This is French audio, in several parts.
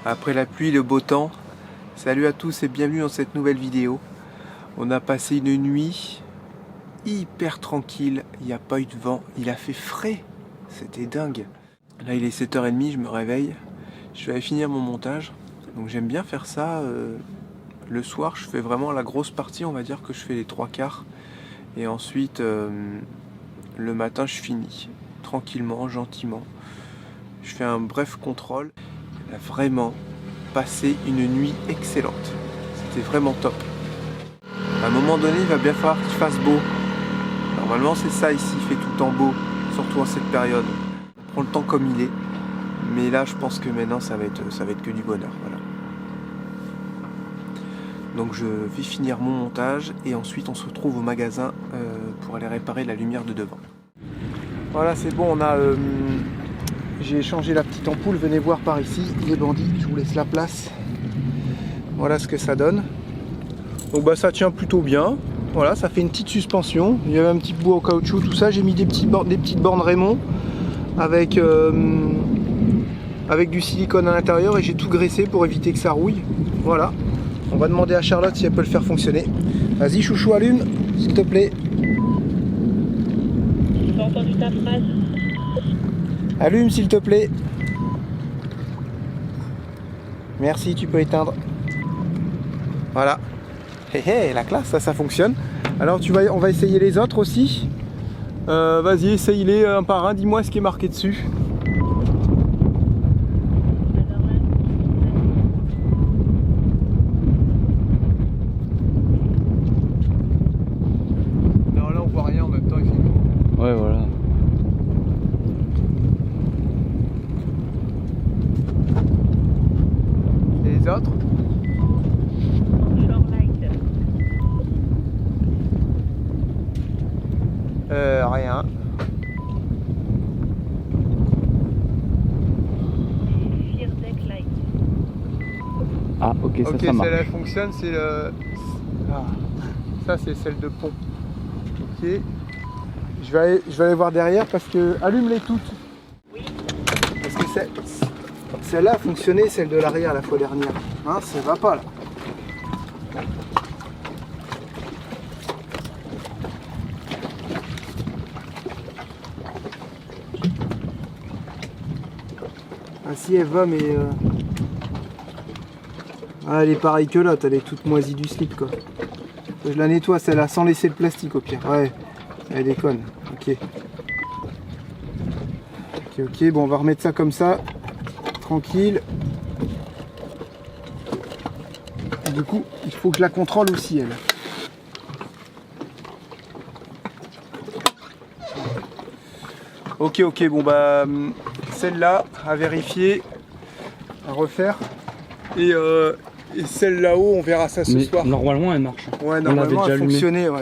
Après la pluie, le beau temps. Salut à tous et bienvenue dans cette nouvelle vidéo. On a passé une nuit hyper tranquille, il n'y a pas eu de vent, il a fait frais, c'était dingue. Là il est 7h30, je me réveille, je vais aller finir mon montage. Donc j'aime bien faire ça, le soir je fais vraiment la grosse partie, on va dire que je fais les 3/4. Et ensuite le matin je finis, tranquillement, gentiment. Je fais un bref contrôle. On a vraiment passé une nuit excellente. C'était vraiment top. À un moment donné, il va bien falloir qu'il fasse beau. Normalement, c'est ça ici, il fait tout le temps beau, surtout en cette période. On prend le temps comme il est. Mais là, je pense que maintenant, ça va être que du bonheur. Voilà. Donc, je vais finir mon montage et ensuite, on se retrouve au magasin pour aller réparer la lumière de devant. Voilà, c'est bon, j'ai changé la petite ampoule, venez voir par ici, les bandits, je vous laisse la place. Voilà ce que ça donne. Donc bah ça tient plutôt bien. Voilà, ça fait une petite suspension. Il y avait un petit bout en caoutchouc, tout ça. J'ai mis des petites bornes Raymond avec du silicone à l'intérieur et j'ai tout graissé pour éviter que ça rouille. Voilà. On va demander à Charlotte si elle peut le faire fonctionner. Vas-y chouchou, allume, s'il te plaît. J'ai pas entendu ta phrase. Allume s'il te plaît. Merci, tu peux éteindre. Voilà. Hé hé, la classe, ça fonctionne. Alors on va essayer les autres aussi. Vas-y, essaye-les un par un, dis-moi ce qui est marqué dessus. Non, là on voit rien en même temps, il fait beau. Ouais, voilà. Et les autres? Rien. Ah, ok, ça marche. Celle-là fonctionne, c'est le... Ah, ça c'est celle de pont. Ok. Je vais aller voir derrière parce que... Allume-les toutes. Oui. Parce que celle-là a fonctionné, celle de l'arrière la fois dernière. Hein, ça va pas là. Ah si elle va mais ah, elle est pareille que l'autre, elle est toute moisie du slip quoi. Je la nettoie celle-là sans laisser le plastique au pire. Ouais, elle déconne. Ok. Ok, bon on va remettre ça comme ça. Tranquille. Et du coup, il faut que je la contrôle aussi elle. Ok, bon bah celle-là à vérifier, à refaire. Et celle là-haut, on verra ça ce soir. Normalement, elle marche. Ouais, normalement, elle fonctionnait. Ouais.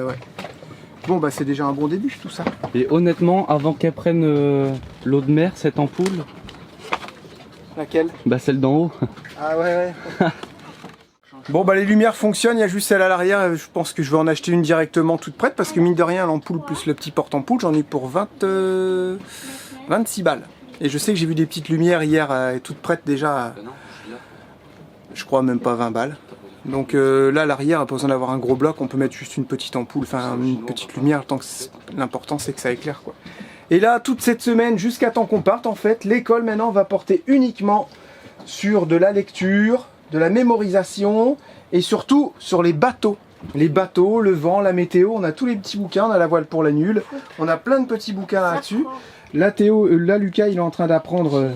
Bon, bah c'est déjà un bon début tout ça. Et honnêtement, avant qu'elle prenne l'eau de mer, cette ampoule. Laquelle? Bah celle d'en haut. Ah ouais. Bon bah les lumières fonctionnent, il y a juste celle à l'arrière, je pense que je vais en acheter une directement toute prête parce que mine de rien l'ampoule plus le petit porte-ampoule j'en ai pour 26 balles. Et je sais que j'ai vu des petites lumières hier toutes prêtes déjà, je crois même pas 20 balles. Donc là à l'arrière, pas besoin d'avoir un gros bloc, on peut mettre juste une petite ampoule, enfin une petite lumière, tant que l'important c'est que ça éclaire quoi. Et là toute cette semaine, jusqu'à temps qu'on parte en fait, l'école maintenant va porter uniquement sur de la lecture, de la mémorisation et surtout sur les bateaux. Les bateaux, le vent, la météo, on a tous les petits bouquins, on a la voile pour la nulle, on a plein de petits bouquins là-dessus. Là Lucas il est en train d'apprendre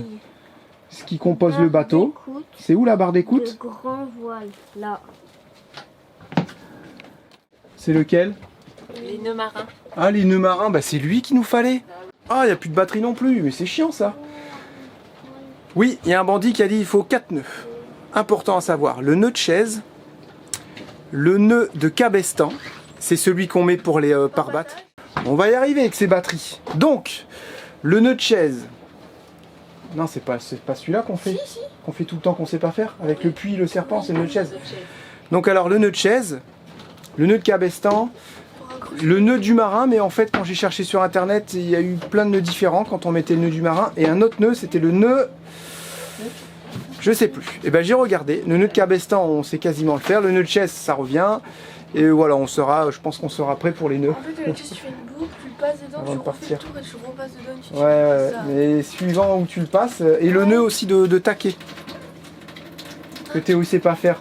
ce qui compose le bateau. C'est où la barre d'écoute? Le grand voile, là. C'est lequel? Les nœuds marins. Ah les nœuds marins, bah c'est lui qu'il nous fallait. Ah il n'y a plus de batterie non plus, mais c'est chiant ça. Oui, il y a un bandit qui a dit il faut 4 nœuds. Important à savoir, le nœud de chaise, le nœud de cabestan, c'est celui qu'on met pour les pare-battes. On va y arriver avec ces batteries. Donc, le nœud de chaise. Non, c'est pas celui-là qu'on fait. Si. Qu'on fait tout le temps qu'on sait pas faire. Avec le puits, le serpent, c'est le nœud de chaise. Donc alors, le nœud de chaise, le nœud de cabestan, le nœud du marin, mais en fait, quand j'ai cherché sur internet, il y a eu plein de nœuds différents quand on mettait le nœud du marin. Et un autre nœud, c'était le nœud... Je sais plus. Et ben j'ai regardé. Le nœud de cabestan, on sait quasiment le faire. Le nœud de chaise, ça revient. Et voilà, on sera, je pense qu'on sera prêt pour les nœuds. En fait, tu fais une boucle, tu le passes dedans, Avant tu de refais partir. le tour et tu repasses dedans. Tu Ouais, ça. mais suivant où tu le passes. Et le nœud aussi de taquet. Que Théo il sait pas faire.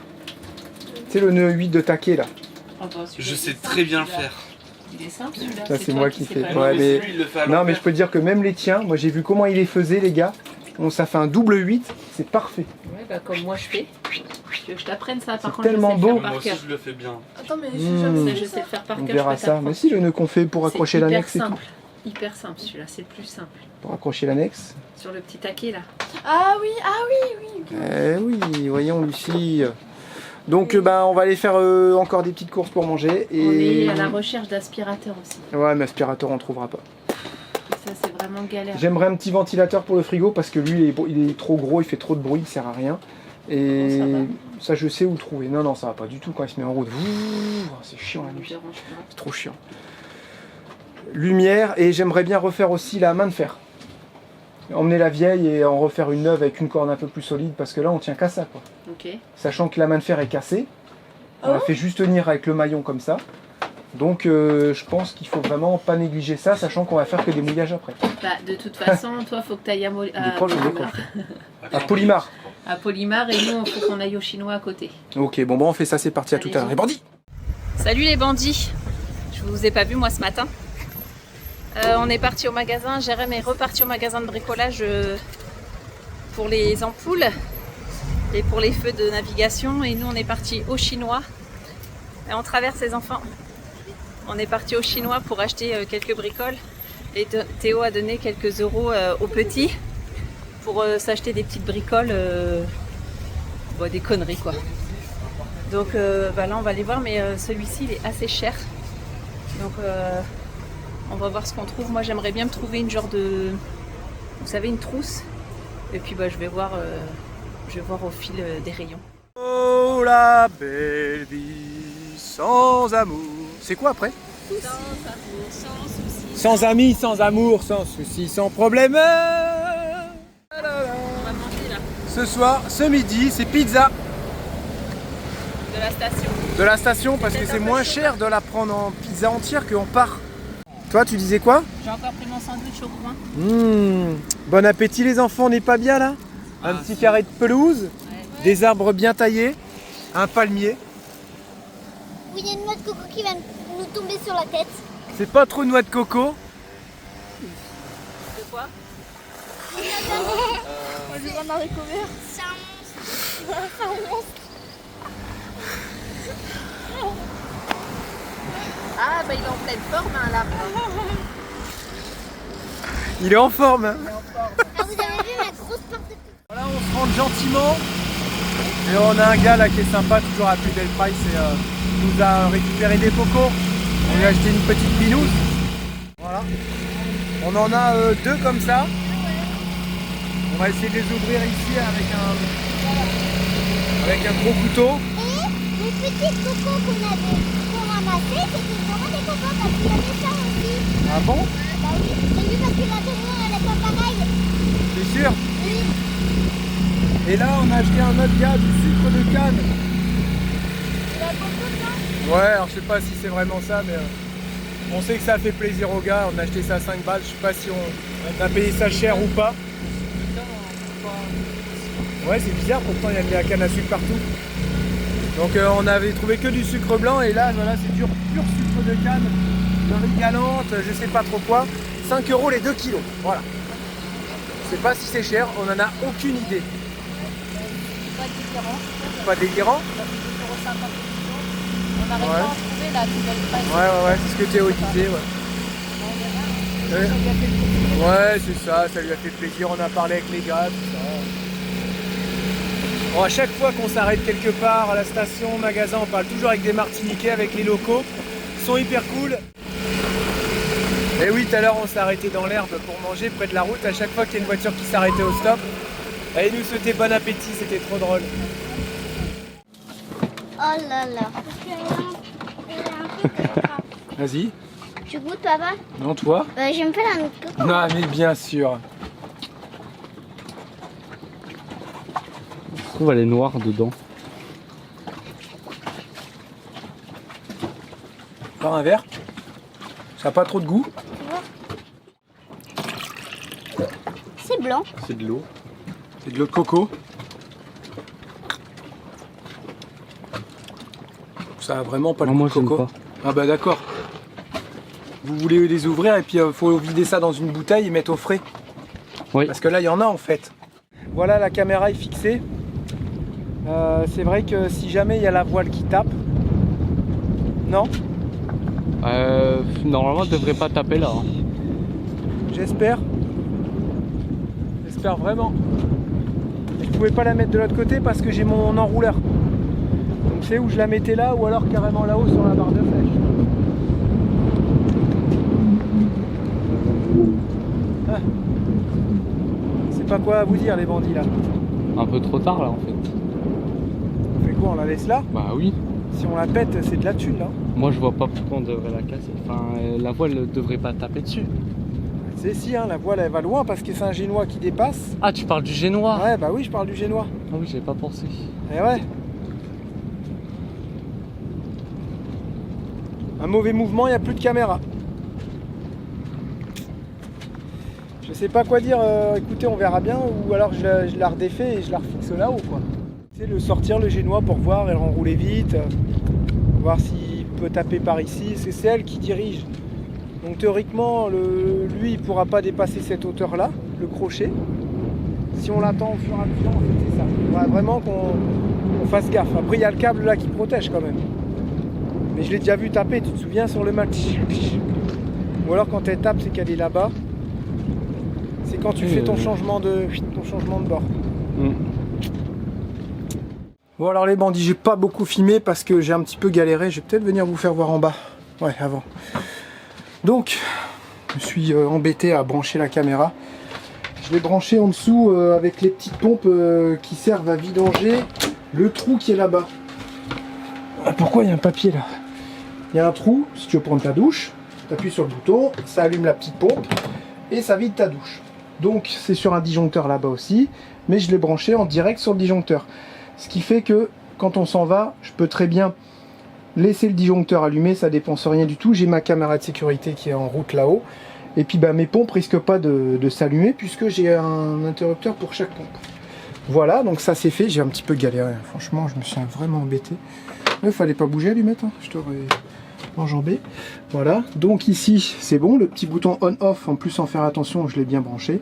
Tu sais, le nœud 8 de taquet là. Je sais très bien le faire. Il est simple celui-là. Ça, c'est moi qui fais. pas Ouais, mais... Lui, il le fait à Non, mais l'envers. je peux te dire que même les tiens, moi j'ai vu comment il les faisait, les gars. Bon, ça fait un double 8, c'est parfait. Ouais, bah, comme moi je fais. Tu veux que je t'apprenne ça? Par C'est contre, tellement je sais le beau. faire Moi par aussi, cœur. je le fais bien. Attends, mais Mmh. Ça, je sais le faire par On cœur. verra je peux ça. t'apprendre. Mais si, le nœud qu'on fait pour accrocher C'est hyper l'annexe et tout. simple. Hyper simple celui-là, c'est le plus simple. Pour accrocher l'annexe. Sur le petit taquet là. Ah oui, ok. Eh oui, voyons Lucie. Donc ben, on va aller faire encore des petites courses pour manger. Et... On est à la recherche d'aspirateurs aussi. Ouais, mais aspirateur on trouvera pas. Ça, c'est vraiment galère. J'aimerais un petit ventilateur pour le frigo parce que lui il est trop gros, il fait trop de bruit, il sert à rien. Et Bon, ça je sais où le trouver. Non, non, ça va pas du tout quand il se met en route. Ouh, c'est chiant la Ça me nuit. dérange pas. C'est trop chiant. Lumière, et j'aimerais bien refaire aussi la main de fer. Emmener la vieille et en refaire une neuve avec une corde un peu plus solide parce que là on tient qu'à ça quoi. Ok. Sachant que la main de fer est cassée, on Oh. la fait juste tenir avec le maillon comme ça. Donc je pense qu'il faut vraiment pas négliger ça, sachant qu'on va faire que des mouillages après. Bah, de toute façon, toi, faut que tu ailles À Polymar. à Polymar et nous, il faut qu'on aille au chinois à côté. Ok, bon on fait ça, c'est parti, à tout à l'heure. Les bandits. Salut les bandits. Je vous ai pas vu moi ce matin. On est parti au magasin, Jérém est reparti au magasin de bricolage pour les ampoules et pour les feux de navigation, et nous on est parti au chinois. Et on traverse les enfants. On est parti au chinois pour acheter quelques bricoles, et Théo a donné quelques euros aux petits pour s'acheter des petites bricoles, bon, des conneries quoi. Donc bah là on va aller voir, mais celui-ci il est assez cher. Donc on va voir ce qu'on trouve. Moi j'aimerais bien me trouver une genre de, vous savez, une trousse. Et puis bah je vais voir au fil des rayons. Oh la belle vie sans amour. C'est quoi après? Sans amis, sans amour, sans soucis, sans problème. On va manger là, Ce soir, ce midi, c'est pizza de la station. de la station parce que c'est moins cher de la prendre en pizza entière qu'en part. Toi, tu disais quoi? J'ai encore pris mon sandwich au coin. Bon appétit les enfants, on n'est pas bien là? Un petit carré de pelouse, des arbres bien taillés, un palmier. Oui, il y a une noix de coco qui va nous tomber sur la tête. C'est pas trop noix de coco. De quoi? Je vais voir dans les couverts. C'est un monstre. C'est un monstre. Ah bah il est en pleine forme hein, là. Il est en forme. Hein. Ah, vous avez vu ma grosse porte de Voilà, on se rentre gentiment. Et on a un gars là qui est sympa, toujours à plus belle price, et il nous a récupéré des cocos. On lui a acheté une petite binouse. Voilà. On en a deux comme ça. On va essayer de les ouvrir ici avec un gros couteau. Et les petits cocos qu'on ramassait, c'était vraiment des cocos parce qu'il y avait ça aussi. Ah bon? Bah oui, j'ai vu parce que la tournure elle est pas pareille. C'est sûr? Oui. Et là on a acheté un autre gars du sucre de canne. Il y a beaucoup de temps. Ouais, alors je sais pas si c'est vraiment ça, mais on sait que ça fait plaisir aux gars. On a acheté ça à 5 balles, je sais pas si on a payé ça cher ou pas. Ouais, c'est bizarre, pourtant il y a de la canne à sucre partout. Donc on avait trouvé que du sucre blanc, et là voilà, c'est pur sucre de canne, de riz galante, je sais pas trop quoi. 5 € les 2 kilos, voilà. Je sais pas si c'est cher, on en a aucune idée. Pas différent. Pas délirant? On n'arrête Ouais. pas à en trouver là, plus belle price. Ouais, c'est ce que Théo disait, ouais. Ouais. Ouais, c'est ça, ça lui a fait plaisir, on a parlé avec les gars, tout ça. Bon, à chaque fois qu'on s'arrête quelque part, à la station, au magasin, on parle toujours avec des Martiniquais, avec les locaux. Ils sont hyper cool. Et oui, tout à l'heure, on s'est arrêté dans l'herbe pour manger près de la route. À chaque fois qu'il y a une voiture qui s'arrêtait au stop, et ils nous souhaitaient bon appétit, c'était trop drôle. Oh là là. Parce qu'il y a un truc comme ça. Vas-y. Tu goûtes, papa? Non, toi? J'aime pas la noix de coco. Non, mais bien sûr. se trouve, elle est noire dedans. Pas un verre. Ça n'a pas trop de goût. C'est blanc. C'est de l'eau. C'est de l'eau de coco. Ça a vraiment pas le Non, goût moi de j'aime coco. pas. Ah bah d'accord. Vous voulez les ouvrir et puis faut vider ça dans une bouteille et mettre au frais. Oui. Parce que là il y en a en fait. Voilà, la caméra est fixée. C'est vrai que si jamais il y a la voile qui tape. Non? Normalement, elle devrait pas taper là. Hein. J'espère. J'espère vraiment. Je pouvais pas la mettre de l'autre côté parce que j'ai mon enrouleur. Donc c'est où je la mettais là ou alors carrément là-haut sur la barre de flèche. Ah. C'est pas quoi à vous dire les bandits là. Un peu trop tard là en fait. On fait quoi, on la laisse là? Bah oui. Si on la pète, c'est de la thune là. Moi je vois pas pourquoi on devrait la casser. Enfin, la voile ne devrait pas taper dessus. C'est si, hein, la voile elle va loin parce que c'est un génois qui dépasse. Ah, tu parles du génois? Ouais, bah oui, je parle du génois. Ah oui, j'avais pas pensé. Eh ouais. Un mauvais mouvement, il n'y a plus de caméra. Je sais pas quoi dire, écoutez, on verra bien, ou alors je la redéfais et je la refixe là-haut quoi. C'est le sortir le génois pour voir et le renrouler vite, voir s'il peut taper par ici, c'est elle qui dirige. Donc théoriquement, lui il pourra pas dépasser cette hauteur là, le crochet. Si on l'attend au fur et à mesure, en fait, c'est ça. Il faudra vraiment qu'on fasse gaffe. Après il y a le câble là qui protège quand même. Mais je l'ai déjà vu taper, tu te souviens, sur le match. Ou alors quand elle tape, c'est qu'elle est là-bas. C'est quand tu fais ton changement de bord. Bon alors les bandits, j'ai pas beaucoup filmé parce que j'ai un petit peu galéré. Je vais peut-être venir vous faire voir en bas. Ouais, avant. Donc, je me suis embêté à brancher la caméra. Je l'ai branché en dessous avec les petites pompes qui servent à vidanger le trou qui est là-bas. Pourquoi il y a un papier là? Il y a un trou, si tu veux prendre ta douche, tu appuies sur le bouton, ça allume la petite pompe et ça vide ta douche. Donc c'est sur un disjoncteur là-bas aussi, mais je l'ai branché en direct sur le disjoncteur. Ce qui fait que quand on s'en va, je peux très bien laisser le disjoncteur allumé, ça dépense rien du tout. J'ai ma caméra de sécurité qui est en route là-haut. Et puis bah, mes pompes risquent pas de s'allumer puisque j'ai un interrupteur pour chaque pompe. Voilà, donc ça c'est fait, j'ai un petit peu galéré. Franchement, je me suis vraiment embêté. Il fallait pas bouger allumette, hein. Je t'aurais enjambé. Voilà, donc ici c'est bon, le petit bouton on-off, en plus sans faire attention, je l'ai bien branché.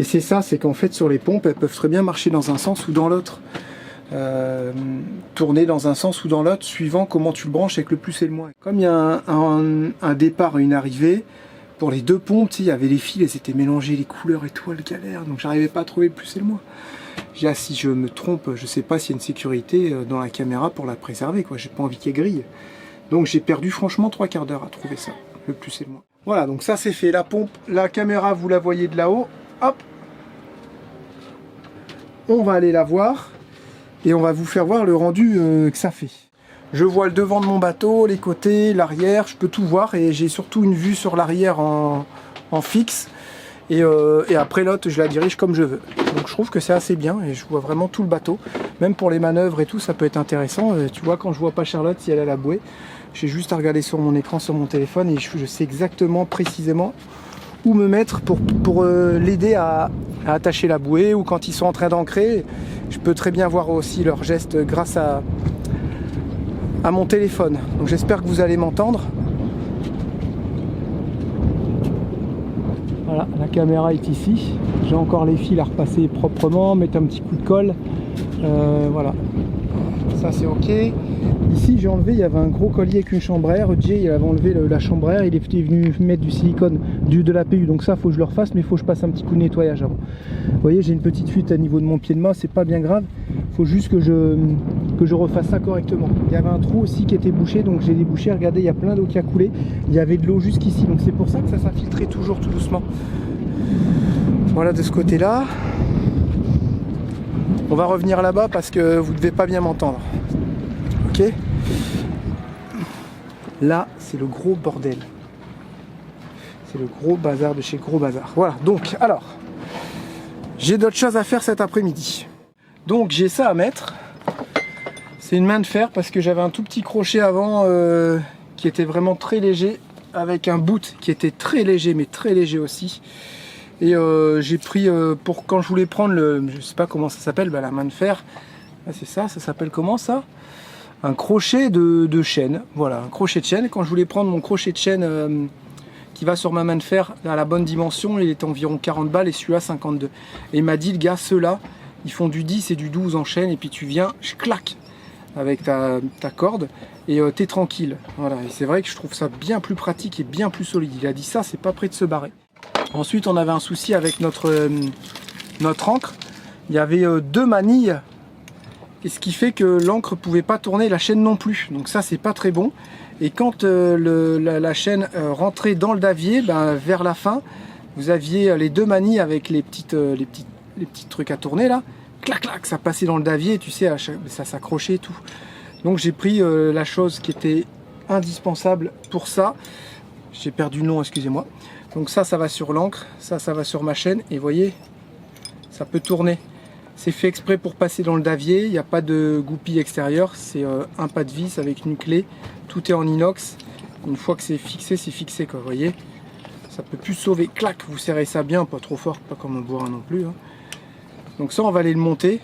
Et c'est ça, c'est qu'en fait sur les pompes, elles peuvent très bien marcher dans un sens ou dans l'autre. Tourner dans un sens ou dans l'autre suivant comment tu le branches avec le plus et le moins. Comme il y a un départ et une arrivée, pour les deux pompes, il y avait les fils, elles étaient mélangées, les couleurs et tout, le galère, donc j'arrivais pas à trouver le plus et le moins. Là, si je me trompe, je sais pas s'il y a une sécurité dans la caméra pour la préserver, quoi. J'ai pas envie qu'elle grille. Donc j'ai perdu franchement 3/4 d'heure à trouver ça, le plus et le moins. Voilà, donc ça c'est fait, la pompe, la caméra vous la voyez de là-haut, hop. On va aller la voir. Et on va vous faire voir le rendu que ça fait. Je vois le devant de mon bateau, les côtés, l'arrière, je peux tout voir et j'ai surtout une vue sur l'arrière en fixe. Et après l'autre, je la dirige comme je veux. Donc je trouve que c'est assez bien et je vois vraiment tout le bateau. Même pour les manœuvres et tout, ça peut être intéressant. Tu vois, quand je vois pas Charlotte, si elle a la bouée, j'ai juste à regarder sur mon écran, sur mon téléphone et je sais exactement, précisément où me mettre pour l'aider à attacher la bouée ou quand ils sont en train d'ancrer. Je peux très bien voir aussi leurs gestes grâce à mon téléphone. Donc j'espère que vous allez m'entendre. Voilà, la caméra est ici. J'ai encore les fils à repasser proprement, mettre un petit coup de colle. Voilà. Ça c'est ok. Ici j'ai enlevé, il y avait un gros collier avec une chambre à air. Jay il avait enlevé la chambre à air, il est venu mettre du silicone, de la PU. Donc ça faut que je le refasse, mais il faut que je passe un petit coup de nettoyage avant. Vous voyez, j'ai une petite fuite à niveau de mon pied de main, c'est pas bien grave. Il faut juste que je refasse ça correctement. Il y avait un trou aussi qui était bouché, donc j'ai débouché. Regardez, il y a plein d'eau qui a coulé. Il y avait de l'eau jusqu'ici, donc c'est pour ça que ça s'infiltrait toujours tout doucement. Voilà de ce côté-là. On va revenir là-bas parce que vous ne devez pas bien m'entendre. Ok ? Là, c'est le gros bordel. C'est le gros bazar de chez Gros Bazar. Voilà, donc, alors, j'ai d'autres choses à faire cet après-midi. Donc j'ai ça à mettre. C'est une main de fer parce que j'avais un tout petit crochet avant qui était vraiment très léger, avec un bout qui était très léger, mais très léger aussi. Et j'ai pris pour quand je voulais prendre le, je sais pas comment ça s'appelle, bah, la main de fer. Ah, c'est ça, ça s'appelle comment ça? Un crochet de chaîne. Voilà, un crochet de chaîne. Quand je voulais prendre mon crochet de chaîne qui va sur ma main de fer à la bonne dimension, il était environ 40 balles et celui-là 52. Et il m'a dit, le gars, ceux-là, ils font du 10 et du 12 en chaîne, et puis tu viens, je claque avec ta corde et t'es tranquille. Voilà, et c'est vrai que je trouve ça bien plus pratique et bien plus solide. Il a dit ça, c'est pas prêt de se barrer. Ensuite, on avait un souci avec notre encre. Il y avait deux manilles, et ce qui fait que l'encre pouvait pas tourner, la chaîne non plus. Donc ça, c'est pas très bon. Et quand la chaîne rentrait dans le davier, ben, vers la fin, vous aviez les deux manilles avec les petits trucs à tourner là. Clac clac, ça passait dans le davier, tu sais, ça s'accrochait et tout. Donc j'ai pris la chose qui était indispensable pour ça. J'ai perdu le nom, excusez-moi. Donc ça va sur l'encre, ça va sur ma chaîne, et vous voyez, ça peut tourner. C'est fait exprès pour passer dans le davier, il n'y a pas de goupille extérieure, c'est un pas de vis avec une clé, tout est en inox. Une fois que c'est fixé quoi, vous voyez. Ça peut plus sauver, clac, vous serrez ça bien, pas trop fort, pas comme un bourrin non plus. Hein. Donc ça, on va aller le monter,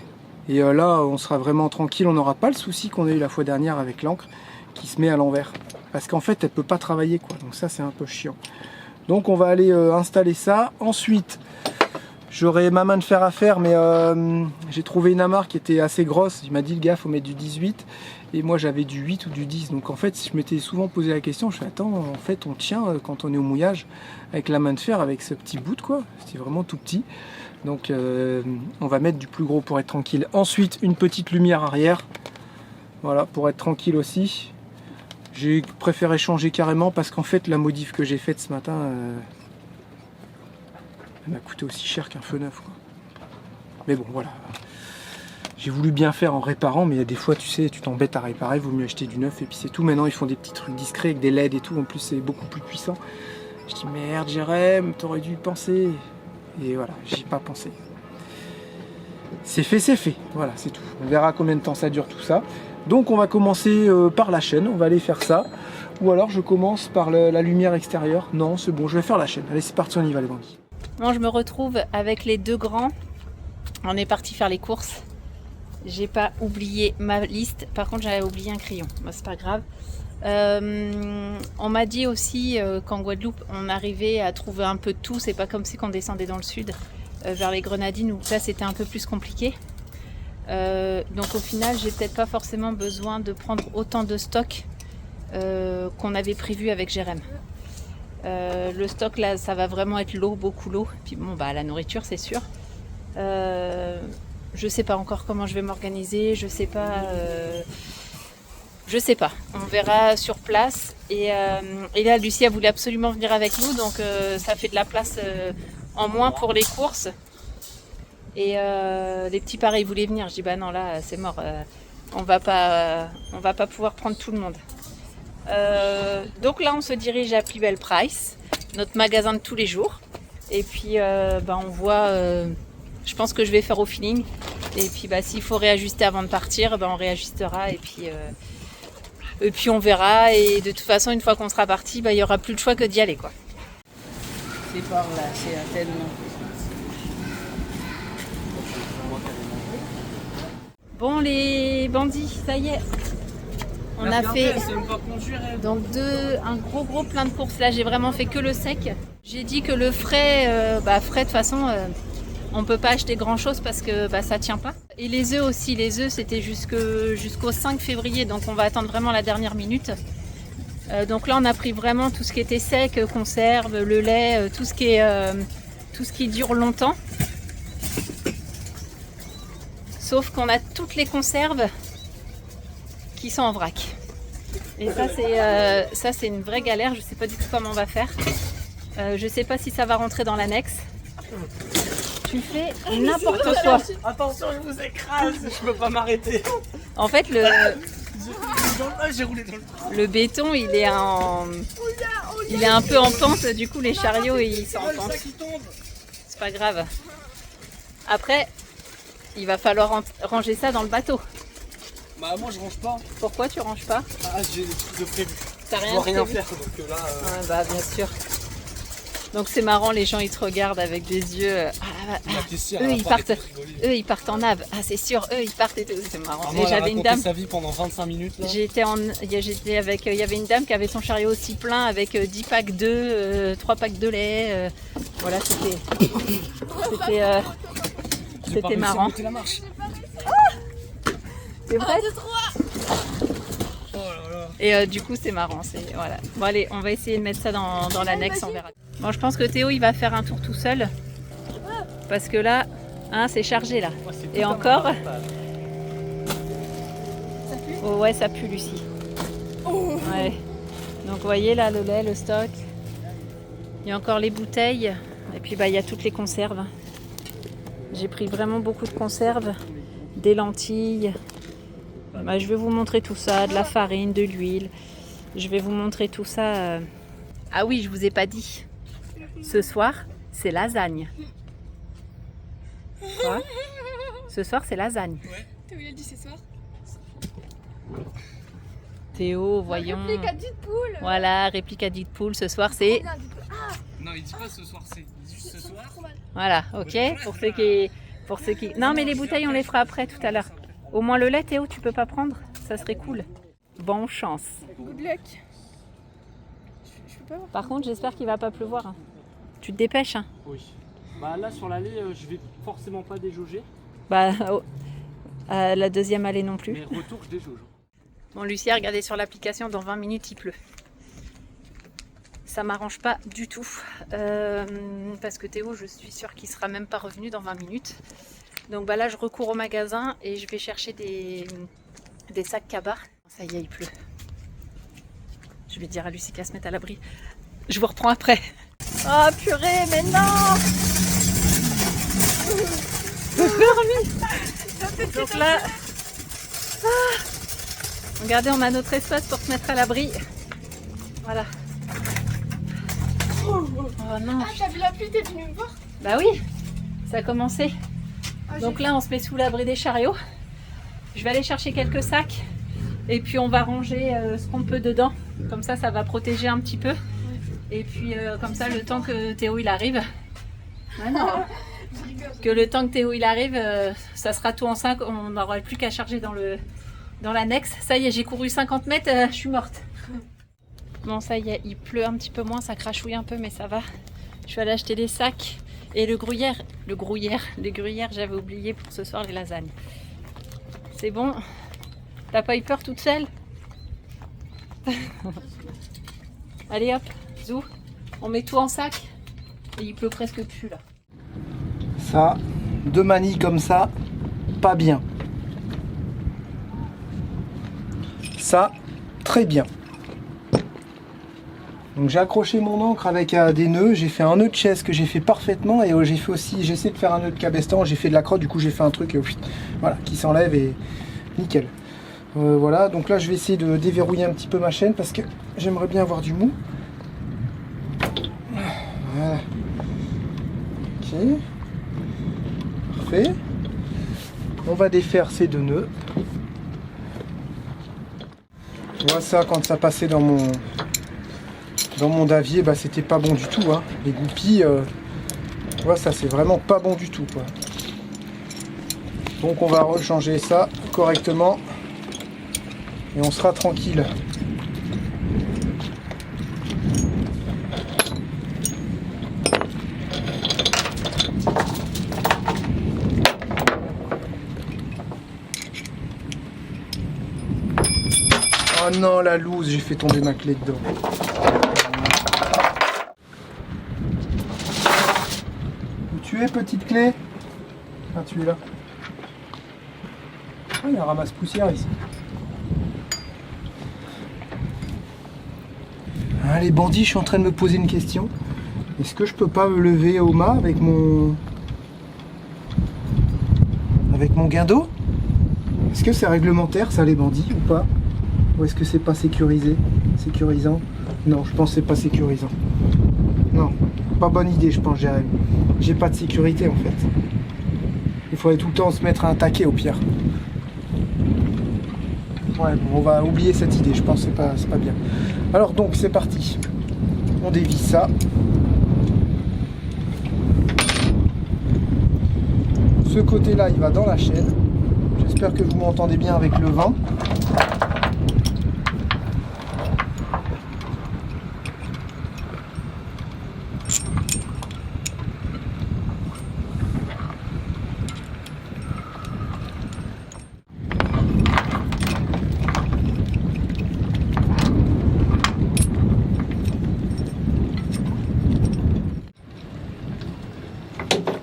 et là, on sera vraiment tranquille, on n'aura pas le souci qu'on a eu la fois dernière avec l'encre, qui se met à l'envers. Parce qu'en fait, elle peut pas travailler, quoi, donc ça, c'est un peu chiant. Donc on va aller installer ça. Ensuite, j'aurai ma main de fer à faire, mais j'ai trouvé une amarre qui était assez grosse. Il m'a dit, le gars, faut mettre du 18, et moi j'avais du 8 ou du 10. Donc en fait, je m'étais souvent posé la question, je fais, attends, en fait, on tient quand on est au mouillage avec la main de fer, avec ce petit bout, quoi. C'est vraiment tout petit. Donc on va mettre du plus gros pour être tranquille. Ensuite, une petite lumière arrière. Voilà, pour être tranquille aussi. J'ai préféré changer carrément parce qu'en fait, la modif que j'ai faite ce matin, elle m'a coûté aussi cher qu'un feu neuf, quoi. Mais bon, voilà. J'ai voulu bien faire en réparant, mais il y a des fois, tu sais, tu t'embêtes à réparer, il vaut mieux acheter du neuf et puis c'est tout. Maintenant, ils font des petits trucs discrets avec des LED et tout. En plus, c'est beaucoup plus puissant. Je dis, merde, Jérém, t'aurais dû y penser. Et voilà, j'y ai pas pensé. C'est fait, c'est fait. Voilà, c'est tout. On verra combien de temps ça dure tout ça. Donc on va commencer par la chaîne, on va aller faire ça. Ou alors je commence par la lumière extérieure. Non, c'est bon, je vais faire la chaîne. Allez, c'est parti, on y va les bandits. Bon, je me retrouve avec les deux grands. On est parti faire les courses. J'ai pas oublié ma liste. Par contre, j'avais oublié un crayon. Bon, c'est pas grave. On m'a dit aussi qu'en Guadeloupe, on arrivait à trouver un peu de tout. C'est pas comme si on descendait dans le sud, vers les Grenadines, où ça c'était un peu plus compliqué. Donc au final, j'ai peut-être pas forcément besoin de prendre autant de stock qu'on avait prévu avec Jérém. Le stock là, ça va vraiment être l'eau, beaucoup l'eau. Puis bon, bah la nourriture, c'est sûr. Je sais pas encore comment je vais m'organiser. Je sais pas. On verra sur place. Et là, Lucie a voulu absolument venir avec nous, donc ça fait de la place en moins pour les courses. Et les petits pareils voulaient venir. Je dis bah non, là c'est mort. On va pas pouvoir prendre tout le monde. Donc là, on se dirige à Plus Belle Price, notre magasin de tous les jours. Et puis on voit. Je pense que je vais faire au feeling. Et puis s'il faut réajuster avant de partir, on réajustera. Et puis on verra. Et de toute façon, une fois qu'on sera parti, il n'y aura plus le choix que d'y aller, quoi. C'est par là, c'est tellement. Bon les bandits, ça y est. On a fait donc un gros plein de courses. Là, j'ai vraiment fait que le sec. J'ai dit que le frais, frais de toute façon, on peut pas acheter grand chose parce que ça tient pas. Et les œufs aussi, les œufs c'était jusqu'au 5 février, donc on va attendre vraiment la dernière minute. Donc là, on a pris vraiment tout ce qui était sec, conserve, le lait, tout ce qui dure longtemps. Sauf qu'on a toutes les conserves qui sont en vrac. Et ça c'est une vraie galère, je sais pas du tout comment on va faire. Je sais pas si ça va rentrer dans l'annexe. Tu fais n'importe quoi. Attention, je vous écrase, je peux pas m'arrêter. En fait, J'ai roulé dans le... le béton, il est un peu en pente, du coup les chariots ils sont en pente. C'est pas grave. Après, il va falloir ranger ça dans le bateau. Bah moi je range pas. Pourquoi tu ranges pas? Ah j'ai des trucs de prévu. T'as Je rien dois rien prévu? faire donc là. Ah, bah bien sûr. Donc c'est marrant, les gens ils te regardent avec des yeux. La caissière, eux elle va ils pas partent. arrêter de rigoler. Eux ils partent en nave. Ah c'est sûr, eux ils partent et tout. C'est marrant. Ah, Et moi, elle a j'avais une raconté dame. sa vie pendant 25 minutes là. J'étais avec. Il y avait une dame qui avait son chariot aussi plein avec 10 packs d'œufs, 3 packs de lait. Voilà, c'était J'ai pas réussi à marrant. monter la marche. C'est vrai. Oh là là. Et du coup c'est marrant. Voilà. Bon allez, on va essayer de mettre ça dans l'annexe, on verra. Bon, je pense que Théo il va faire un tour tout seul. Parce que là, hein, c'est chargé là. Ouais, c'est Et tout un encore. avantage. Oh ouais, ça pue Lucie. Ouais. Donc vous voyez là le lait, le stock. Il y a encore les bouteilles. Et puis bah il y a toutes les conserves. J'ai pris vraiment beaucoup de conserves. Des lentilles. Bah, je vais vous montrer tout ça. De la farine, de l'huile. Je vais vous montrer tout ça. Ah oui, je vous ai pas dit. Ce soir, c'est lasagne. Quoi? Ce soir, c'est lasagne. Théo, il a dit ce soir. Théo, voyons. Réplique à Deadpool. Voilà, réplique à Deadpool. Ce soir, c'est... Non il dit pas ce soir c'est. Il dit juste ce soir. Voilà, ok. Pour ceux qui... Non, mais les bouteilles, on les fera après, tout à l'heure. Au moins le lait, Théo, tu peux pas prendre? Ça serait cool. Bonne chance. Good luck. Je peux pas voir. Par contre, j'espère qu'il va pas pleuvoir. Hein. Tu te dépêches, hein? Oui. Bah là sur l'allée, je vais forcément pas déjauger. Bah, la deuxième allée non plus. Mais retour, je déjauge. Bon, Lucie a regardé sur l'application, dans 20 minutes, il pleut. Ça m'arrange pas du tout. Parce que Théo, je suis sûre qu'il sera même pas revenu dans 20 minutes. Donc bah là, je recours au magasin et je vais chercher des sacs Kabar. Ça y est, il pleut. Je vais dire à Lucie qu'elle se mette à l'abri. Je vous reprends après. Oh purée, mais non! Donc là... Regardez, on a notre espace pour se mettre à l'abri. Voilà. Oh non. Ah, t'as vu la pluie, t'es venu me voir? Bah oui, ça a commencé. Ah, Donc là, on se met sous l'abri des chariots. Je vais aller chercher quelques sacs. Et puis on va ranger ce qu'on peut dedans. Comme ça, ça va protéger un petit peu. Et puis comme ça, le temps que Théo il arrive. Ah non. Que le temps que Théo il arrive, ça sera tout en 5. On n'aura plus qu'à charger dans l'annexe. Ça y est, j'ai couru 50 mètres, je suis morte. Bon, ça y est, il pleut un petit peu moins, ça crachouille un peu, mais ça va. Je vais aller acheter des sacs. Et le gruyère, j'avais oublié pour ce soir les lasagnes. C'est bon? T'as pas eu peur toute seule? Allez hop, zou, on met tout en sac. Et il pleut presque plus là. Ça, deux manies comme ça, pas bien. Ça, très bien. Donc j'ai accroché mon ancre avec des nœuds, j'ai fait un nœud de chaise que j'ai fait parfaitement et j'ai fait aussi, j'ai essayé de faire un nœud de cabestan, j'ai fait de la crotte, du coup j'ai fait un truc voilà, qui s'enlève et nickel. Voilà, donc là je vais essayer de déverrouiller un petit peu ma chaîne parce que j'aimerais bien avoir du mou. Voilà. Ok. Parfait. On va défaire ces deux nœuds. Tu vois ça, quand ça passait dans mon davier, bah c'était pas bon du tout, hein. Les goupilles, tu vois, ça c'est vraiment pas bon du tout, quoi. Donc on va rechanger ça correctement et on sera tranquille. Oh non, la loose, j'ai fait tomber ma clé dedans. Où tu es, petite clé? Ah, tu es là. Ah, il y a un ramasse-poussière ici. Ah, les bandits, je suis en train de me poser une question. Est-ce que je peux pas me lever au mât avec mon guindeau? Est-ce que c'est réglementaire, ça, les bandits, ou pas? Ou est-ce que c'est pas sécurisant? Non, je pense que c'est pas sécurisant. Non, pas bonne idée, je pense, Jérémy. J'ai pas de sécurité, en fait. Il faudrait tout le temps se mettre à un taquet au pire. Ouais, bon, on va oublier cette idée, je pense que c'est pas bien. Alors donc c'est parti. On dévisse ça. Ce côté-là, il va dans la chaîne. J'espère que vous m'entendez bien avec le vent.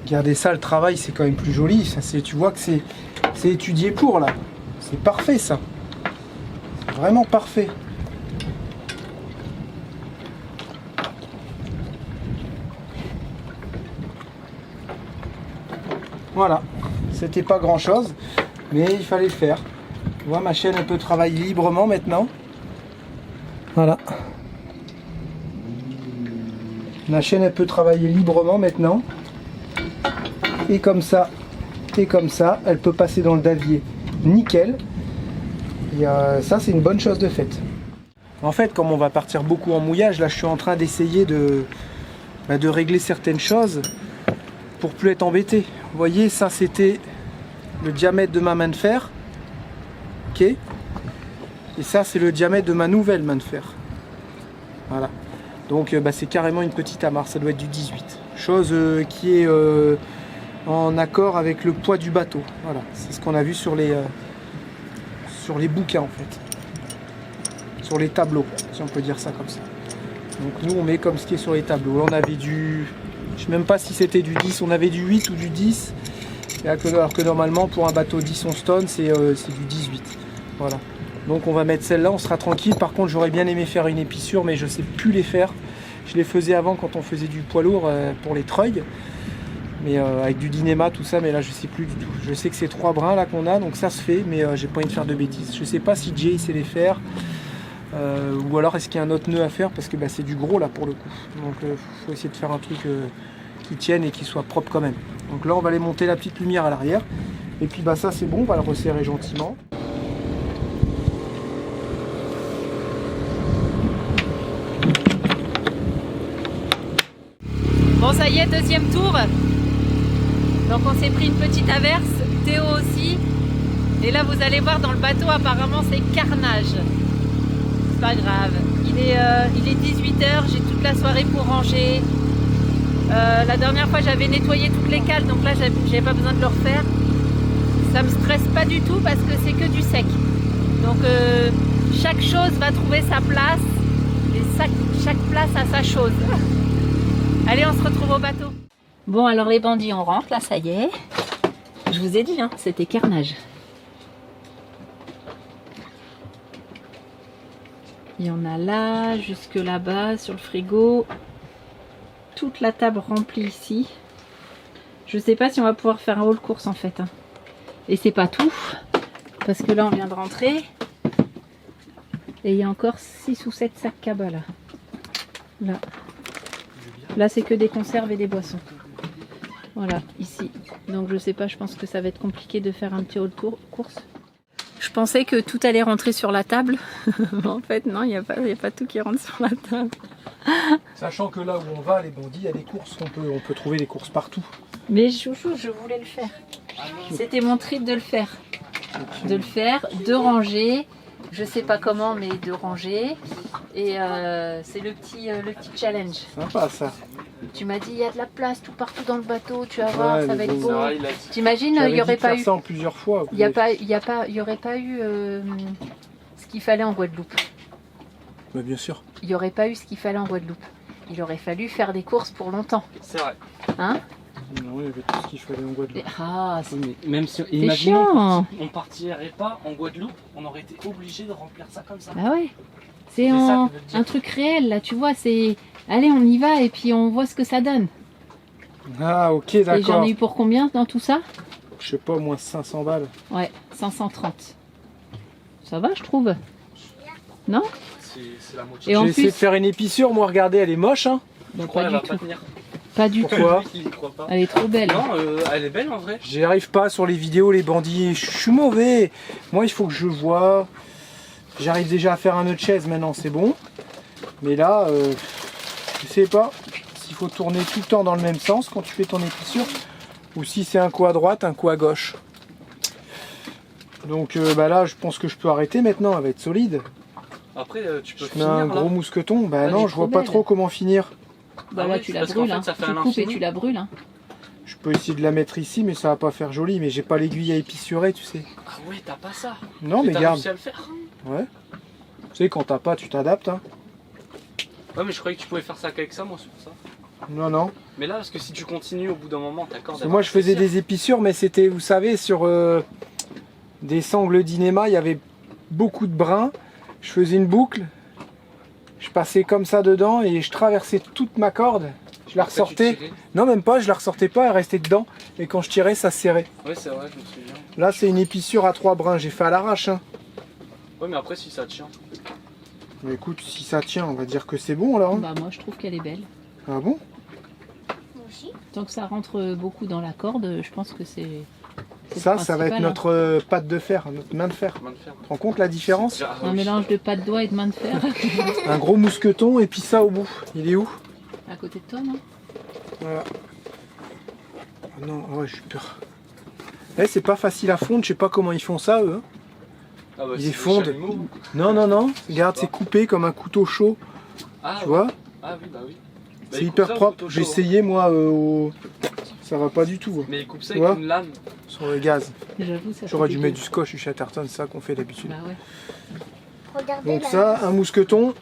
Regardez ça, le travail, c'est quand même plus joli. Ça, tu vois que c'est étudié pour là. C'est parfait ça. C'est vraiment parfait. Voilà. C'était pas grand chose, mais il fallait le faire. Tu vois, ma chaîne, elle peut travailler librement maintenant. Voilà. Ma chaîne, elle peut travailler librement maintenant. Et comme ça, elle peut passer dans le davier nickel. Et ça, c'est une bonne chose de faite. En fait, comme on va partir beaucoup en mouillage, là, je suis en train d'essayer de régler certaines choses pour plus être embêté. Vous voyez, ça, c'était le diamètre de ma main de fer. Ok. Et ça, c'est le diamètre de ma nouvelle main de fer. Voilà. Donc, c'est carrément une petite amarre. Ça doit être du 18. Chose qui est... en accord avec le poids du bateau. Voilà, c'est ce qu'on a vu sur les bouquins en fait. Sur les tableaux, si on peut dire ça comme ça. Donc nous on met comme ce qui est sur les tableaux. Là on avait du... Je sais même pas si c'était du 10, on avait du 8 ou du 10. Alors que normalement pour un bateau 10 11 tonnes c'est du 18. Voilà. Donc on va mettre celle-là, on sera tranquille. Par contre j'aurais bien aimé faire une épissure mais je sais plus les faire. Je les faisais avant quand on faisait du poids lourd pour les treuils. Mais avec du Dynéma, tout ça, mais là je sais plus du tout. Je sais que c'est 3 brins là qu'on a, donc ça se fait, mais j'ai pas envie de faire de bêtises. Je sais pas si Jay sait les faire, ou alors est-ce qu'il y a un autre nœud à faire, parce que c'est du gros là pour le coup. Donc faut essayer de faire un truc qui tienne et qui soit propre quand même. Donc là on va aller monter la petite lumière à l'arrière, et puis ça c'est bon, on va le resserrer gentiment. Bon ça y est, deuxième tour. Donc on s'est pris une petite averse, Théo aussi. Et là vous allez voir dans le bateau apparemment c'est carnage. C'est pas grave. Il est 18h, j'ai toute la soirée pour ranger. La dernière fois j'avais nettoyé toutes les cales, donc là j'avais pas besoin de le refaire. Ça me stresse pas du tout parce que c'est que du sec. Donc chaque chose va trouver sa place et chaque place a sa chose. Allez, on se retrouve au bateau. Bon, alors les bandits, on rentre, là, ça y est. Je vous ai dit, hein, c'était carnage. Il y en a là, jusque là-bas, sur le frigo. Toute la table remplie ici. Je sais pas si on va pouvoir faire un haul course, en fait. Hein. Et c'est pas tout, parce que là, on vient de rentrer. Et il y a encore 6 ou 7 sacs cabas, là. Là. Là, c'est que des conserves et des boissons. Voilà, ici. Donc, je sais pas, je pense que ça va être compliqué de faire un petit haul course. Je pensais que tout allait rentrer sur la table. En fait, non, il n'y a pas tout qui rentre sur la table. Sachant que là où on va, les bandits, il y a des courses. On peut trouver des courses partout. Mais chouchou, je voulais le faire. C'était mon trip de le faire. De le faire, de ranger. Je sais pas comment, mais de ranger. Et c'est le petit challenge. Sympa ça. Tu m'as dit il y a de la place tout partout dans le bateau, tu vas voir, Ouais, ça va être bon, beau. T'imagines, il n'y aurait pas eu. Ça en plusieurs fois. Il n'y aurait pas eu ce qu'il fallait en Guadeloupe. Mais bien sûr. Il n'y aurait pas eu ce qu'il fallait en Guadeloupe. Il aurait fallu faire des courses pour longtemps. C'est vrai. Hein? Non, il y avait tout ce qu'il fallait en Guadeloupe. Ah, Oui, mais même si c'est imaginons chiant. on partirait pas en Guadeloupe, on aurait été obligé de remplir ça comme ça. Bah ouais. C'est C'est ça un que je veux dire. truc réel là, tu vois, c'est... Allez, on y va et puis on voit ce que ça donne. Ah ok, Et j'en d'accord. ai eu pour combien dans tout ça? Je sais pas, au moins 500 balles. Ouais, 530. Ça va, je trouve. Non? C'est la moitié. Et en J'ai essayé plus... de faire une épissure, moi regardez, elle est moche hein. Bah, Je crois pas qu'elle du va pas tout. tenir. Pas du tout. Pourquoi? Il y croit pas. Elle est trop belle. Non, elle est belle en vrai. J'y arrive pas sur les vidéos, les bandits. Je suis mauvais. Moi, il faut que je vois. J'arrive déjà à faire un nœud de chaise maintenant, c'est bon. Mais là, je sais pas s'il faut tourner tout le temps dans le même sens quand tu fais ton épissure ou si c'est un coup à droite, un coup à gauche. Donc bah là, je pense que je peux arrêter maintenant, elle va être solide. Après, tu peux Je mets finir un là. gros mousqueton. Bah Elle non, est je vois trop pas belle. trop comment finir. Bah Ah là, ouais, tu la parce qu'en brûles. fait, Hein. ça fait Tu un coupes et infini. tu la brûles. Hein. Je peux essayer de la mettre ici, mais ça va pas faire joli. Mais j'ai pas l'aiguille à épissurer, tu sais. Ah ouais, t'as pas ça. Non, mais t'as garde. réussi à le faire. Ouais. Tu sais, quand t'as pas, tu t'adaptes. Hein. Ouais, mais je croyais que tu pouvais faire ça qu'avec ça, moi, c'est pour ça. Non, non. Mais là, parce que si tu continues au bout d'un moment, ta corde. Parce que moi, je faisais des épissures, mais c'était, vous savez, sur des sangles d'inéma, il y avait beaucoup de brins. Je faisais une boucle. Je passais comme ça dedans et je traversais toute ma corde. Je la ressortais. Non, même pas, je la ressortais pas, elle restait dedans. Et quand je tirais, ça serrait. Ouais, c'est vrai, je me souviens. Là, c'est une épissure à 3 brins. J'ai fait à l'arrache. Hein. Ouais, mais après, si ça tient. Mais écoute, si ça tient, on va dire que c'est bon, là. Hein. Bah moi, je trouve qu'elle est belle. Ah bon? Moi aussi. Tant que ça rentre beaucoup dans la corde, je pense que c'est. Ça va être notre patte de fer, notre main de fer. Comment le faire Tu te rends compte la différence? Déjà, Un mélange de pas de doigts et de main de fer. Un gros mousqueton et puis ça au bout. Il est où? À côté de toi, non? Voilà. Oh non, ouais, j'ai peur. Eh, c'est pas facile à fondre, je sais pas comment ils font ça eux. Hein. Ah bah, Ils c'est des fondent. chalumeaux. Non, non, non, regarde, c'est coupé comme un couteau chaud, Ah, tu ouais. vois. Ah oui, bah oui. Bah, C'est il hyper coupe ça au propre. couteau J'ai chaud, hein. essayé moi, ça va pas du tout hein, Mais il coupe ça Tu vois avec une lame. sur le gaz. J'avoue, ça. J'aurais fait dû des mettre du scotch du Chatterton, c'est ça qu'on fait d'habitude. Bah ouais. Regardez Donc là. ça, un mousqueton.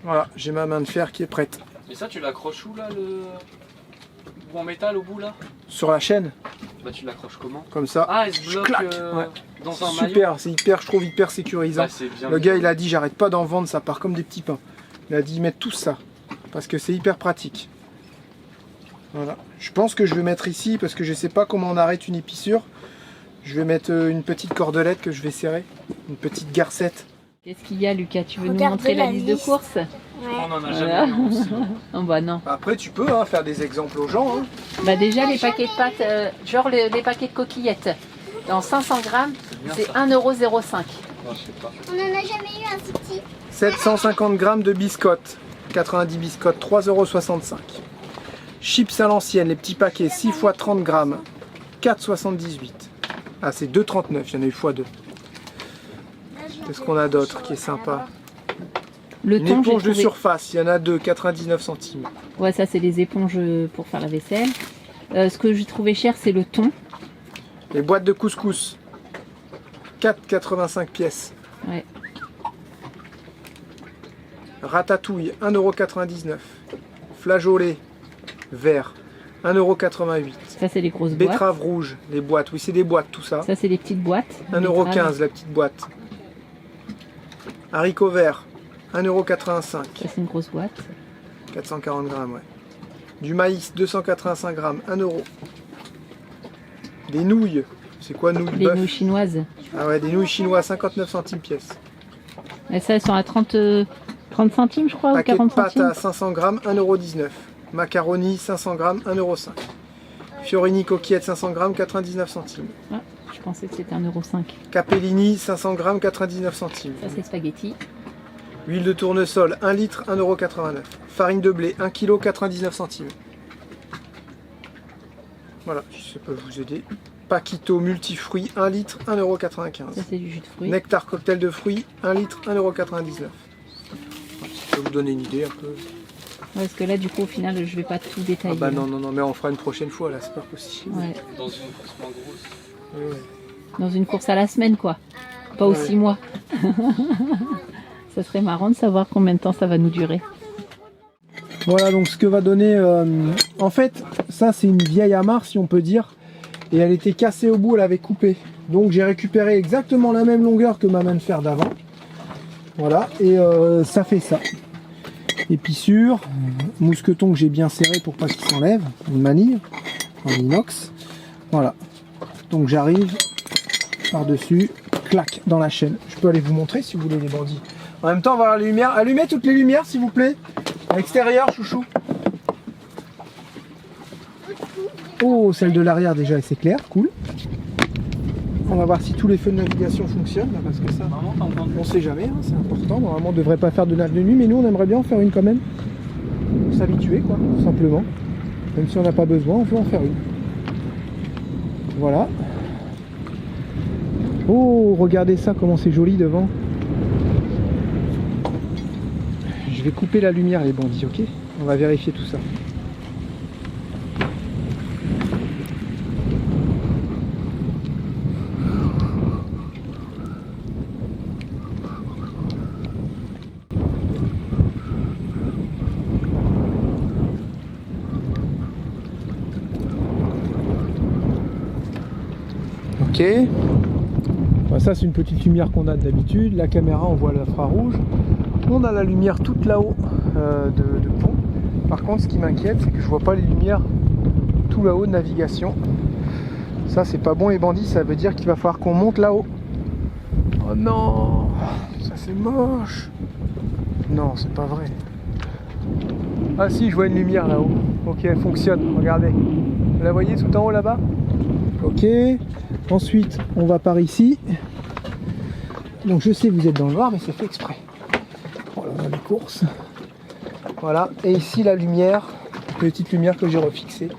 Voilà, j'ai ma main de fer qui est prête. Mais ça, tu l'accroches où là, le. Ou en métal au bout là? Sur la chaîne, Bah, tu l'accroches comment? comme ça. Ah, il se bloque claque, ouais. dans un maillot. Super, c'est hyper, je trouve hyper sécurisant. Bah, c'est bien. Le gars il a dit j'arrête pas d'en vendre, ça part comme des petits pains. Il a dit mettre tout ça, parce que c'est hyper pratique. Voilà. Je pense que je vais mettre ici, parce que je sais pas comment on arrête une épissure. Je vais mettre une petite cordelette que je vais serrer, une petite garcette. Qu'est-ce qu'il y a, Lucas? Tu veux nous Regardez montrer la la liste de liste. courses? On en a Voilà. jamais eu aussi. Oh bah non. Après tu peux faire des exemples aux gens. Hein. Bah déjà les paquets de pâtes, genre les paquets de coquillettes, dans 500 grammes, bien c'est ça. 1,05 €. Non, je sais pas. On en a jamais eu un si petit. 750 grammes de biscottes, 90 biscottes, 3,65 €. Chips à l'ancienne, les petits paquets, 6 x 30 grammes, 4,78 €. Ah c'est 2,39 €, il y en a eu x2. Qu'est-ce qu'on a d'autre qui est sympa? Le Une thon, j'ai éponge de trouvé. surface, il y en a deux, 99 centimes. Ouais, ça c'est les éponges pour faire la vaisselle. Ce que j'ai trouvé cher, c'est le thon. Les boîtes de couscous, 4,85 pièces. Ouais. Ratatouille, 1,99 €. Flageolet, vert, 1,88 €. Ça c'est les grosses boîtes. Betterave rouge, les boîtes, oui c'est des boîtes tout ça. Ça c'est les petites boîtes. 1,15 Betterave. € la petite boîte. Haricots verts, 1,85 €. Ça c'est une grosse boîte. 440 grammes, ouais. Du maïs, 285 grammes, 1 €. Des nouilles, c'est quoi nouilles Les bœuf? nouilles chinoises. Ah ouais, des nouilles chinoises, 59 centimes pièce. Et ça, elles sont à 30 centimes, je crois, ou Paquet de 40 pâtes centimes. à 500 grammes, 1,19 €. Macaroni, 500 grammes, 1,05 €. Fiorini coquillettes, 500 grammes, 99 centimes. Ah, je pensais que c'était 1,05 €. Capellini, 500 grammes, 99 centimes. Ça c'est spaghetti. Huile de tournesol, 1 litre, 1,89 €. Farine de blé, 1 kg, 99 centimes. Voilà, si ça peut vous aider. Paquito multifruits, 1 litre, 1,95 Ça €. c'est du jus de fruits. Nectar cocktail de fruits, 1 litre, 1,99 €. Voilà, ça peut vous donner une idée un peu. Ouais, parce que là, du coup, au final, je vais pas tout Ah détailler. bah non, non, non, mais on fera une prochaine fois là, c'est pas possible. Ouais. Dans une course moins grosse. Ouais, ouais. Dans une course à la semaine, quoi. Pas aux Ouais. 6 mois. Ça serait marrant de savoir combien de temps ça va nous durer. Voilà donc ce que va donner. En fait, ça c'est une vieille amarre si on peut dire. Et elle était cassée au bout, elle avait coupé. Donc j'ai récupéré exactement la même longueur que ma main de fer d'avant. Voilà, et ça fait ça. Épissure, mousqueton que j'ai bien serré pour pas qu'il s'enlève. Une manille en inox. Voilà. Donc j'arrive par-dessus, clac, dans la chaîne. Je peux aller vous montrer si vous voulez les bandits. En même temps, on va voir la lumière. Allumez toutes les lumières s'il vous plaît. À l'extérieur, chouchou. Oh, celle de l'arrière déjà, c'est clair, cool. On va voir si tous les feux de navigation fonctionnent, là, parce que ça, on sait jamais, hein, c'est important. Normalement, on ne devrait pas faire de nav de nuit, mais nous, on aimerait bien en faire une quand même. Pour s'habituer, quoi, tout simplement. Même si on n'a pas besoin, on peut en faire une. Voilà. Oh, regardez ça, comment c'est joli devant. Je vais couper la lumière, les bandits, ok? On va vérifier tout ça. Ok. Enfin, ça c'est une petite lumière qu'on a d'habitude. La caméra on voit l'infrarouge. On a la lumière toute là-haut de pont. Par contre ce qui m'inquiète c'est que je vois pas les lumières tout là-haut de navigation. Ça c'est pas bon les bandits, ça veut dire qu'il va falloir qu'on monte là-haut. Oh non, ça c'est moche. Non c'est pas vrai. Ah si, je vois une lumière là-haut. Ok, elle fonctionne, regardez. Vous la voyez tout en haut là-bas? Ok. Ensuite, on va par ici. Donc je sais que vous êtes dans le noir, mais c'est fait exprès. Voilà, on a les courses. Voilà. Et ici, la lumière. Petite lumière que j'ai refixée.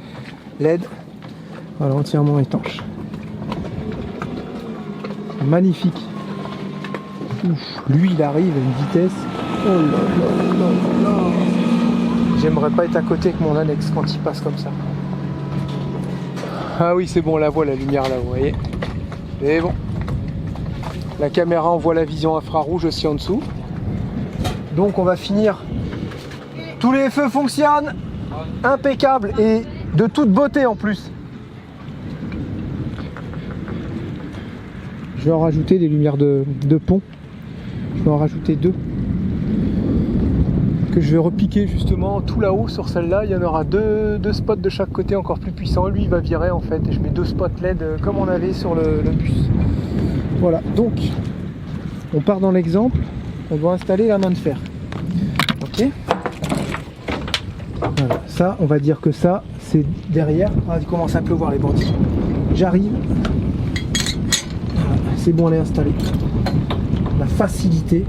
LED. Voilà, entièrement étanche. Magnifique. Ouf, lui, il arrive à une vitesse. Oh là là là là là. J'aimerais pas être à côté avec mon Alex quand il passe comme ça. Ah oui, c'est bon, on la voit la lumière là, vous voyez. C'est bon. La caméra envoie la vision infrarouge aussi en dessous. Donc on va finir. Tous les feux fonctionnent. Impeccable et de toute beauté en plus. Je vais en rajouter des lumières de pont. Je vais en rajouter 2. Que je vais repiquer justement tout là-haut sur celle-là. Il y en aura deux spots de chaque côté encore plus puissants. Lui il va virer en fait et je mets 2 spots LED comme on avait sur le bus. Voilà, donc on part dans l'exemple. On doit installer la main de fer. Ok. Voilà, ça on va dire que ça c'est derrière. Ah, il commence à pleuvoir les bandits. J'arrive. Voilà, c'est bon, elle est installée. La facilité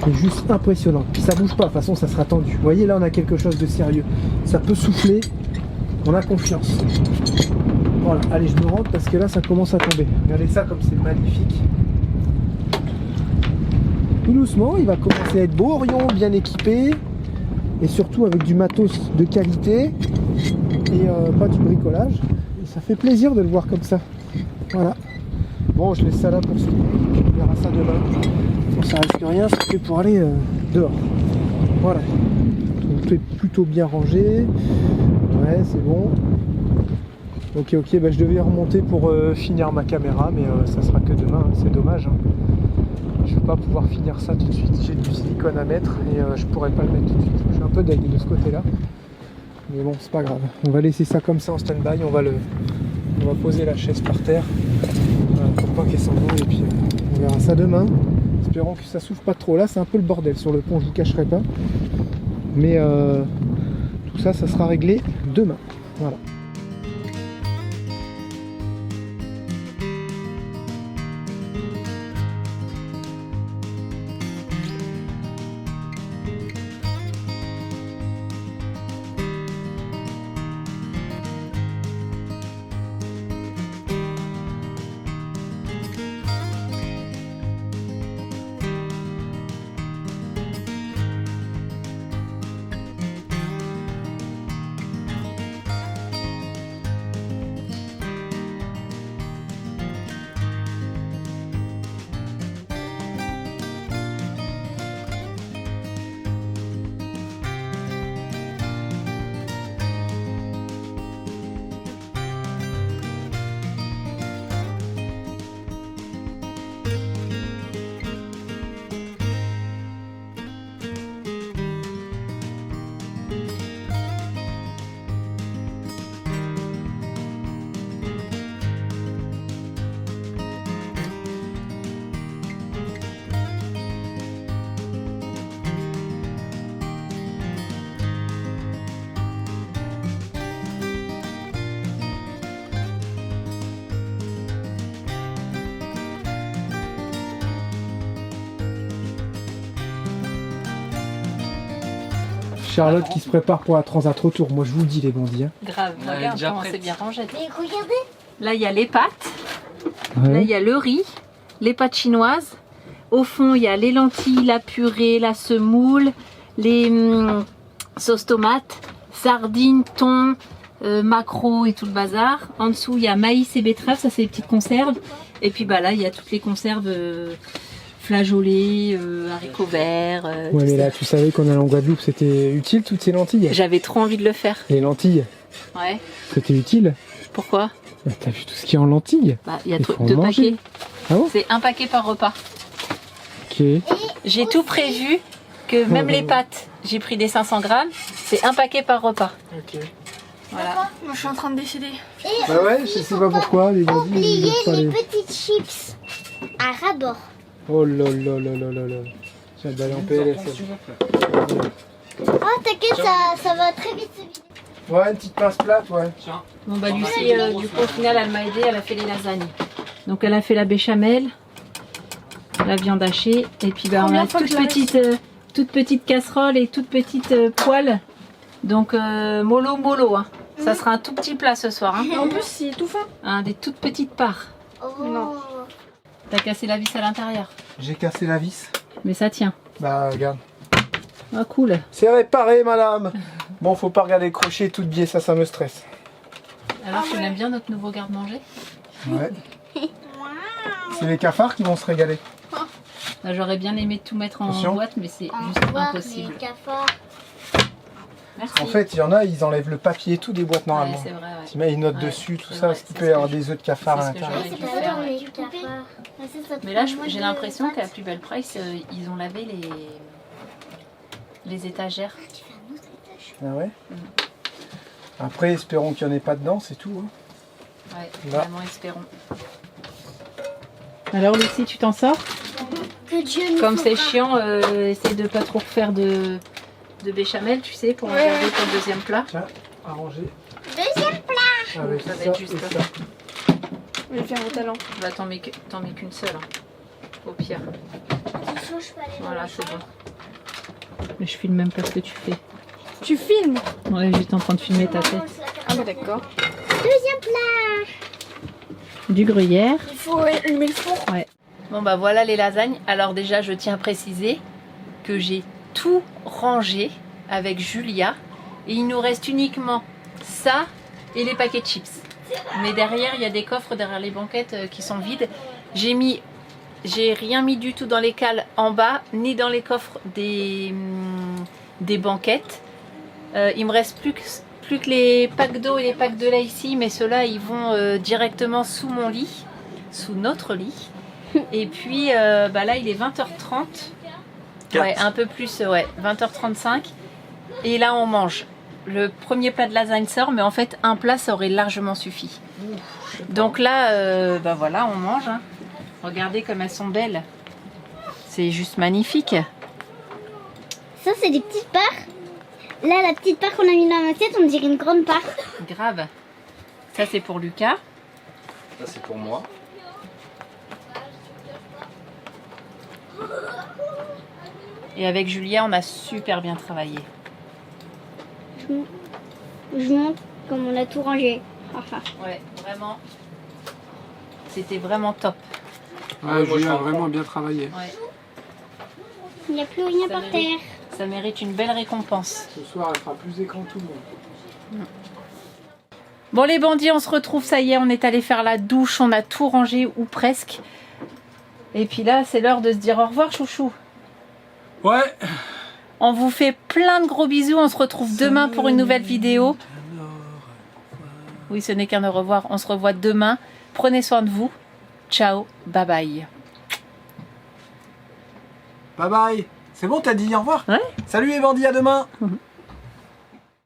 est juste impressionnant. Puis ça bouge pas, de toute façon ça sera tendu. Vous voyez là on a quelque chose de sérieux. Ça peut souffler, on a confiance. Voilà, allez je me rentre parce que là ça commence à tomber. Regardez ça comme c'est magnifique. Tout doucement, il va commencer à être beau, Orion, bien équipé. Et surtout avec du matos de qualité. Et pas du bricolage. Et ça fait plaisir de le voir comme ça. Voilà. Bon, je laisse ça là pour ce moment. On verra ça demain. Bon, ça risque rien, c'est fait pour aller dehors. Voilà. Donc tout est plutôt bien rangé. Ouais, c'est bon. Ok, bah, je devais remonter pour finir ma caméra, mais ça sera que demain, hein. C'est dommage. Hein. Je vais pas pouvoir finir ça tout de suite. J'ai du silicone à mettre et je pourrais pas le mettre tout de suite. Je suis un peu dingue de ce côté-là. Mais bon, c'est pas grave. On va laisser ça comme ça en stand-by. On va poser la chaise par terre. Voilà, pour pas qu'elle s'envole et puis on verra ça demain. Espérons que ça souffre pas trop. Là c'est un peu le bordel sur le pont, je vous cacherai pas. Mais tout ça, ça sera réglé demain. Voilà. Charlotte qui se prépare pour la Transat retour. Moi je vous le dis les bandits. Hein. Grave, Ouais, regarde déjà comment prête. c'est bien rangé. Mais regardez. Là, il y a les pâtes. Là, Ouais. il y a le riz, les pâtes chinoises. Au fond, il y a les lentilles, la purée, la semoule, les sauces tomates, sardines, thon, maquereau et tout le bazar. En dessous, il y a maïs et betterave, ça c'est les petites conserves. Et puis bah là, il y a toutes les conserves flageolets, haricots verts. Ouais tout mais ça. là tu savais qu'on allait en Guadeloupe, c'était utile toutes ces lentilles. J'avais trop envie de le faire. Les lentilles, Ouais. c'était utile. Pourquoi? Bah, t'as vu tout ce qu'il y a en lentilles? Bah, il y a Il faut en deux manger. paquets. Ah bon? C'est un paquet par repas. Ok. J'ai tout prévu, que même les pâtes, j'ai pris des 500 grammes, c'est un paquet par repas. Ok. Voilà. Moi je suis en train de décider. Bah ouais, je sais pas pourquoi les bandits. ils Oubliez veulent pas les les- petites chips à rabord. Oh là là là là là là. Tiens, d'aller en PLS. Oh t'inquiète, ça va très vite se vider. Ouais, une petite pince plate, ouais. Tiens. Bon bah Lucie, du coup au final elle m'a aidé, elle a fait les lasagnes. Donc elle a fait la béchamel, la viande hachée, et puis bah, on Combien a de fois que toute petite casserole et toute petite poêle. Donc mollo hein. Ça sera un tout petit plat ce soir. Hein. Et en plus c'est tout fin. Hein, des toutes petites parts. Oh. Non. T'as cassé la vis à l'intérieur. J'ai cassé la vis. Mais ça tient. Bah regarde. Ah cool. C'est réparé, madame. Bon, faut pas regarder le crochet tout biais, ça me stresse. Alors tu l'aimes bien notre nouveau garde-manger? Ouais. C'est les cafards qui vont se régaler. Bah, j'aurais bien aimé tout mettre en Attention. boîte, mais c'est Au juste revoir, impossible. les cafards. Merci. En fait, il y en a, ils enlèvent le papier et tout des boîtes ouais, normalement. c'est vrai. Ouais. Tu mets une note Ouais, dessus, tout c'est ça, vrai, parce qu'il c'est peut ce y avoir que des œufs de cafards à c'est ce que l'intérieur. j'aurais C'est dû pas faire, dans ouais. les cafards. Ah, ça te Mais là, fait j'ai moins l'impression de qu'à la plus belle price, ils ont lavé les étagères. Ah ouais. Après, espérons qu'il n'y en ait pas dedans, c'est tout. Hein. Ouais, Là. vraiment, espérons. Alors Lucie, tu t'en sors? Que Dieu nous Comme c'est sauvera. chiant, essaye de pas trop faire de béchamel, tu sais, pour en Ouais. garder pour le deuxième plat. Tiens, arrangez. Deuxième plat. Avec Ça va ça être juste et là. ça. Je vais faire au talent. Bah t'en mets qu'une seule, hein. Au pire. Tu changes pas les Voilà, noms. c'est bon. Mais je filme même pas ce que tu fais. Tu filmes? Ouais, j'étais en train de filmer ta tête. Ah bah d'accord. Deuxième plat. Du gruyère. Il faut allumer le four. Bon bah voilà les lasagnes. Alors déjà je tiens à préciser que j'ai tout rangé avec Julia et il nous reste uniquement ça et les paquets de chips. Mais derrière il y a des coffres derrière les banquettes qui sont vides. J'ai rien mis du tout dans les cales en bas ni dans les coffres des banquettes. Il me reste plus que les packs d'eau et les packs de lait ici, mais ceux-là ils vont directement sous mon lit, sous notre lit. Et puis bah là il est 20h30. Ouais, un peu plus, ouais, 20h35. Et là on mange. Le premier plat de lasagne sort, mais en fait un plat ça aurait largement suffi. Donc là, bah voilà, on mange. Hein. Regardez comme elles sont belles. C'est juste magnifique. Ça, c'est des petites parts. Là, la petite part qu'on a mis dans l'assiette, on dirait une grande part. Grave. Ça c'est pour Lucas. Ça c'est pour moi. Et avec Julia, on a super bien travaillé. Je montre comme on a tout rangé. Ouais, vraiment. C'était vraiment top. Ouais, moi, Julia je a comprends. vraiment bien travaillé. Ouais. Il n'y a plus rien Ça par mérite. terre. Ça mérite une belle récompense. Ce soir, elle fera plus écran que tout le monde. Bon les bandits, on se retrouve, ça y est, on est allé faire la douche, on a tout rangé ou presque. Et puis là, c'est l'heure de se dire au revoir chouchou. Ouais. On vous fait plein de gros bisous, on se retrouve demain pour une nouvelle vidéo. Oui, ce n'est qu'un au revoir, on se revoit demain. Prenez soin de vous. Ciao, bye bye. Bye bye. C'est bon, t'as dit au revoir? Ouais. Salut les bandits, à demain.